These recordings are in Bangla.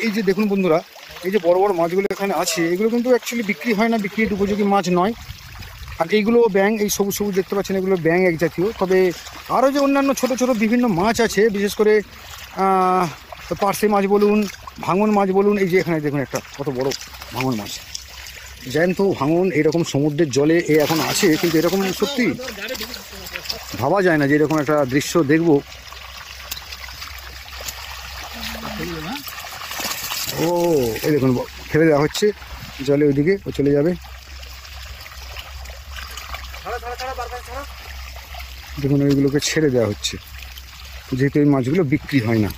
এই যে দেখুন বন্ধুরা, এই যে বড় বড় মাছগুলো এখানে আছে, এগুলো কিন্তু অ্যাকচুয়ালি বিক্রি হয় না, বিক্রির উপযোগী মাছ নয়। আর এইগুলো ব্যাং, এই সবুজ সবুজ দেখতে পাচ্ছেন, এগুলো ব্যাং এক জাতীয়। তবে আরও যে অন্যান্য ছোট ছোট বিভিন্ন মাছ আছে, বিশেষ করে পার্শে মাছ বলুন, ভাঙন মাছ বলুন, এই যে এখানে দেখুন একটা কত বড় ভাঙন মাছ, জ্যান্ত ভাঙন এরকম সমুদ্রের জলে এ এখন আছে। কিন্তু এরকম সত্যি ভাবা যায় না যে এরকম একটা দৃশ্য দেখব। ও এই দেখুন ফেলে দেওয়া হচ্ছে জলে, ওইদিকে ও চলে যাবে। দেখুন ওইগুলোকে ছেড়ে দেওয়া হচ্ছে, যেহেতু এই মাছগুলো বিক্রি হয় না।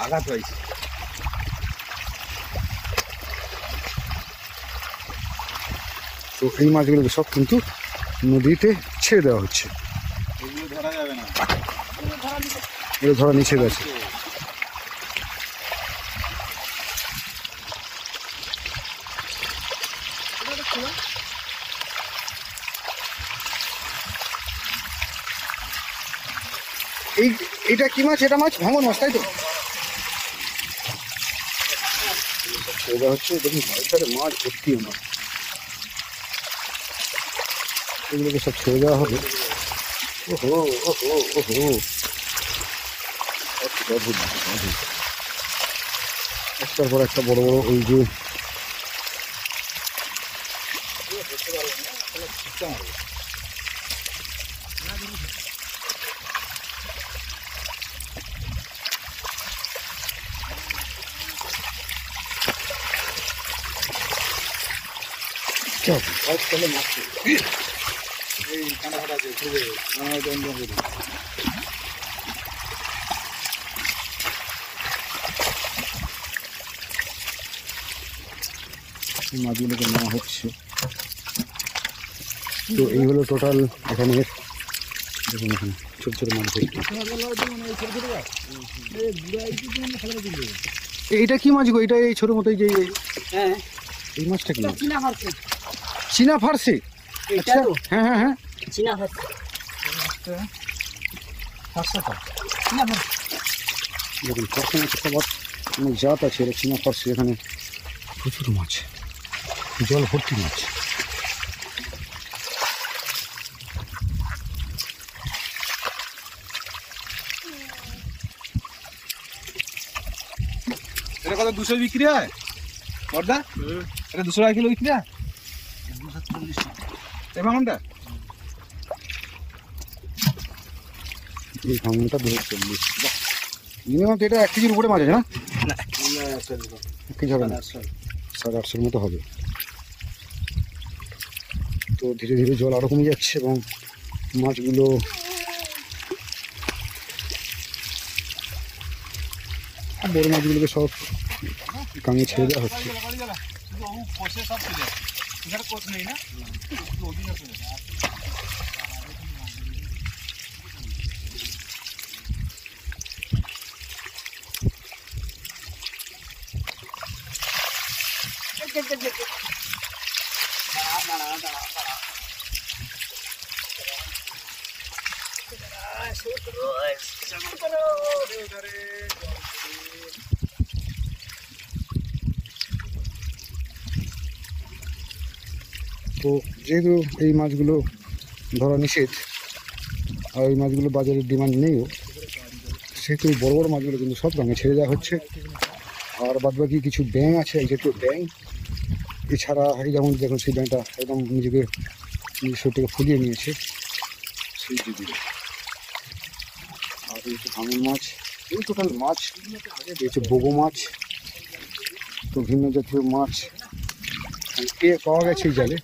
আঘাত হয়েছে। তো এই মাছগুলোকে সব কিন্তু নদীতে ছেড়ে দেওয়া হচ্ছে। এগুলো ধরা যাবে না, এগুলো ধরা নিষেধ আছে। এইটা কি মাছ? এটা মাছ ভাঙন মাছ, তাই তো? ছেড়ে দেওয়া হচ্ছে। দেখুন ভাইসারে মাছ ভর্তি মাছ, এগুলোকে সব ছেড়ে দেওয়া হবে। ওহো ওহো ওহো, একটার পর একটা বড় বড় ওই যে এই কানাঘাটা আছে ঘুরে বন্ধ করে মাছগুলোকে নেওয়া হচ্ছে। তো এই হলো টোটাল এখানে। দেখুন এখানে ছোট ছোট মাছ। এইটা কি মাছ গো? এটা এই ছোট মতো যে এই মাছটা কি? চীনা ফার্সি। আচ্ছা, হ্যাঁ হ্যাঁ হ্যাঁ, চীনা ফার্সি। দেখুন ফার্সি মাছ একটা অনেক জাত আছে, এটা চীনা ফার্সি। এখানে প্রচুর মাছ, জল ভর্তি মাছ। এটা কত 200 বিক্রি হয় বড়দা? এটা 200 টাকা কিলো বিক্রি হয়। 240 এই ভাঙনটা, এই ভাঙনটা 240 মিনিমাম। তো এটা 1 কেজির উপরে মাছ আছে না? 1 কেজি হবে না, 700-800 মতো হবে। তো ধীরে ধীরে জল আরও কমে যাচ্ছে এবং মাছগুলো বড় মাছগুলোকে সব কাঙে ছেড়ে দেওয়া হচ্ছে। তো যেহেতু এই মাছগুলো ধরা নিষেধ আর এই মাছগুলো বাজারে ডিমান্ড নেইও, সেহেতু এই বড় বড় মাছগুলো কিন্তু সব রঙে ছেড়ে দেওয়া হচ্ছে। আর বাদবাকি কিছু ব্যাঙ আছে, এই জাতীয় ব্যাঙ। এছাড়া এই যেমন দেখুন সেই ব্যাঙটা একদম নিজের শরীরটাকে ফুলিয়ে নিয়েছে সেই দিকে। আর এই হচ্ছে ভাঙন মাছ, এই টোটাল মাছ। এই হচ্ছে বোগো মাছ, তো ভিন্ন জাতীয় মাছ পাওয়া গেছে এই জালে।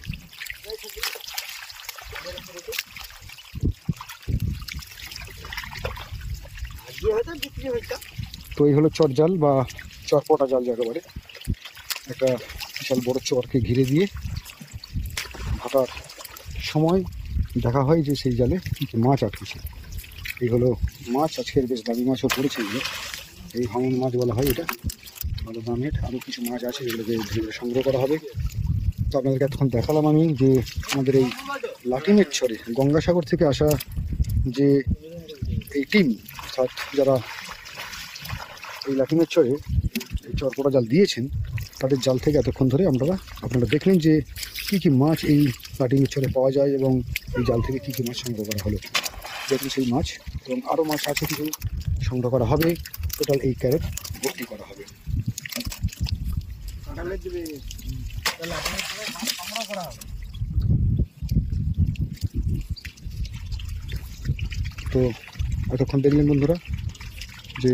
তো এই হলো চট জাল বা চটপটা জাল যাকে বলে। একটা বিশাল বড় চরকে ঘিরে দিয়ে ভাটার সময় দেখা হয় যে সেই জালে মাছ আটকেছে। এই হলো মাছ। আজকের বেশ দামি মাছও পড়েছে এগুলো, এই ভাঙন মাছ বলা হয় এটা, ভালো দামের। আরও কিছু মাছ আছে যেগুলোকে ধীরে ধীরে সংগ্রহ করা হবে। তো আপনাদেরকে এতক্ষণ দেখালাম আমি যে আমাদের এই লাটিমের চরে গঙ্গাসাগর থেকে আসা যে এই টিম অর্থাৎ যারা এই লাটিমের চরে এই চরপোড়া জাল দিয়েছেন, তাদের জাল থেকে এতক্ষণ ধরে আপনারা দেখলেন যে কী কী মাছ এই লাটিমের চরে পাওয়া যায় এবং এই জাল থেকে কী কী মাছ সংগ্রহ করা হলো। দেখুন সেই মাছ এবং আরও মাছ আছে কিছু সংগ্রহ করা হবে। টোটাল এই ক্যারেট ভর্তি করা হবে। তো এতক্ষণ দেখলেন বন্ধুরা যে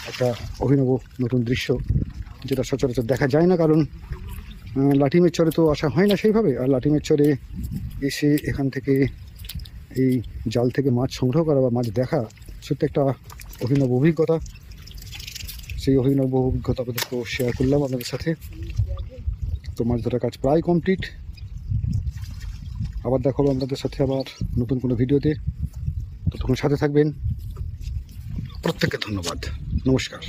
একটা অভিনব নতুন দৃশ্য, যেটা সচরাচর দেখা যায় না, কারণ লাটিমের চরে তো আসা হয় না সেইভাবে। আর লাটিমের চরে এসে এখান থেকে এই জাল থেকে মাছ সংগ্রহ করা বা মাছ দেখা সত্যি একটা অভিনব অভিজ্ঞতা। সেই অভিনব অভিজ্ঞতা আপনাদেরকে শেয়ার করলাম আপনাদের সাথে। তো মাছ ধরার কাজ প্রায় কমপ্লিট। আবার দেখা হবে আপনাদের সাথে আবার নতুন কোনো ভিডিওতে। ততক্ষণ সাথে থাকবেন। প্রত্যেককে ধন্যবাদ। নমস্কার।